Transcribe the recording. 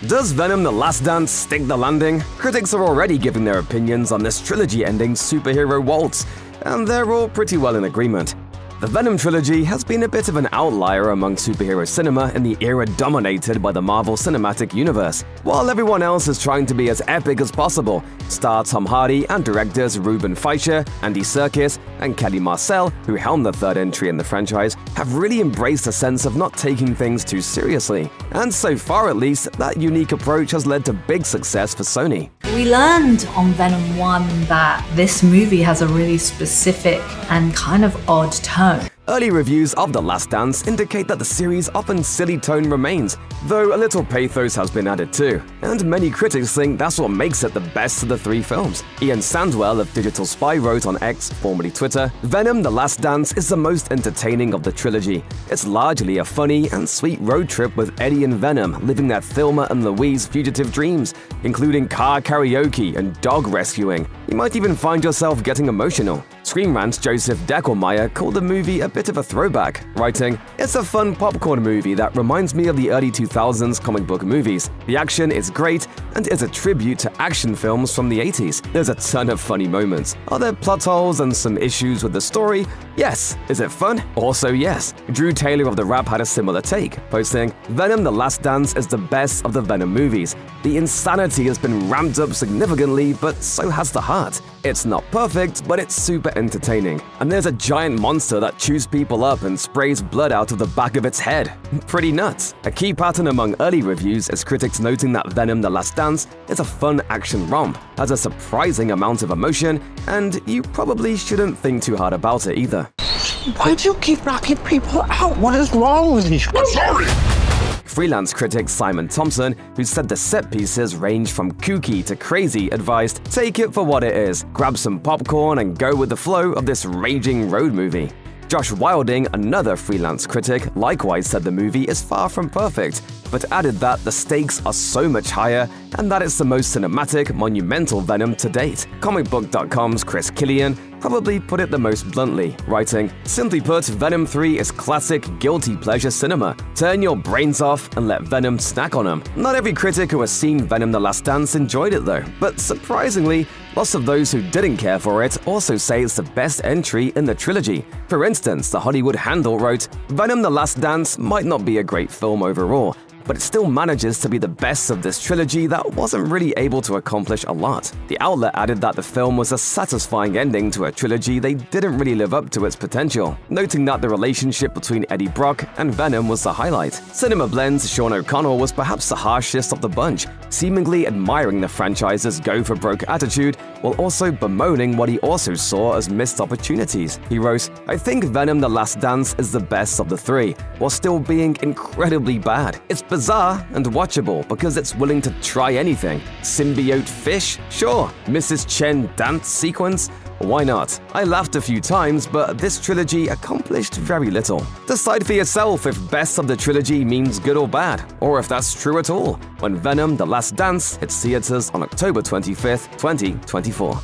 Does Venom: The Last Dance stick the landing? Critics are already giving their opinions on this trilogy-ending superhero waltz, and they're all pretty well in agreement. The Venom trilogy has been a bit of an outlier among superhero cinema in the era dominated by the Marvel Cinematic Universe. While everyone else is trying to be as epic as possible, star Tom Hardy and directors Ruben Fleischer, Andy Serkis, and Kelly Marcel, who helmed the third entry in the franchise, have really embraced a sense of not taking things too seriously. And so far at least, that unique approach has led to big success for Sony. We learned on Venom 1 that this movie has a really specific and kind of odd tone. Early reviews of The Last Dance indicate that the series' often silly tone remains, though a little pathos has been added too, and many critics think that's what makes it the best of the three films. Ian Sandwell of Digital Spy wrote on X, formerly Twitter, "Venom: The Last Dance is the most entertaining of the trilogy. It's largely a funny and sweet road trip with Eddie and Venom living their Thelma and Louise fugitive dreams, including car karaoke and dog rescuing. You might even find yourself getting emotional." Screen Rant's Joseph Deckelmeyer called the movie a bit of a throwback, writing, "It's a fun popcorn movie that reminds me of the early 2000s comic book movies. The action is great and is a tribute to action films from the 80s. There's a ton of funny moments. Are there plot holes and some issues with the story? Yes. Is it fun? Also yes." Drew Taylor of The Wrap had a similar take, posting, "Venom: The Last Dance is the best of the Venom movies. The insanity has been ramped up significantly, but so has the heart. It's not perfect, but it's super entertaining. And there's a giant monster that chews people up and sprays blood out of the back of its head. Pretty nuts." A key pattern among early reviews is critics noting that Venom: The Last Dance is a fun action romp, has a surprising amount of emotion, and you probably shouldn't think too hard about it either. Why do you keep knocking people out? What is wrong with you? I'm sorry! Freelance critic Simon Thompson, who said the set pieces range from kooky to crazy, advised, "Take it for what it is, grab some popcorn and go with the flow of this raging road movie." Josh Wilding, another freelance critic, likewise said the movie is far from perfect, but added that the stakes are so much higher and that it's the most cinematic, monumental Venom to date. Comicbook.com's Chris Killian probably put it the most bluntly, writing, "Simply put, Venom 3 is classic guilty pleasure cinema. Turn your brains off and let Venom snack on them." Not every critic who has seen Venom: The Last Dance enjoyed it though, but surprisingly, lots of those who didn't care for it also say it's the best entry in the trilogy. For instance, The Hollywood Handle wrote, "Venom: The Last Dance might not be a great film overall, but it still manages to be the best of this trilogy that wasn't really able to accomplish a lot." The outlet added that the film was a satisfying ending to a trilogy they didn't really live up to its potential, noting that the relationship between Eddie Brock and Venom was the highlight. Cinema Blend's Sean O'Connell was perhaps the harshest of the bunch, seemingly admiring the franchise's go-for-broke attitude while also bemoaning what he also saw as missed opportunities. He wrote, "I think Venom: The Last Dance is the best of the three, while still being incredibly bad. It's bizarre and watchable because it's willing to try anything. Symbiote fish? Sure. Mrs. Chen dance sequence? Why not? I laughed a few times, but this trilogy accomplished very little." Decide for yourself if best of the trilogy means good or bad, or if that's true at all, when Venom: The Last Dance hits theaters on October 25th, 2024.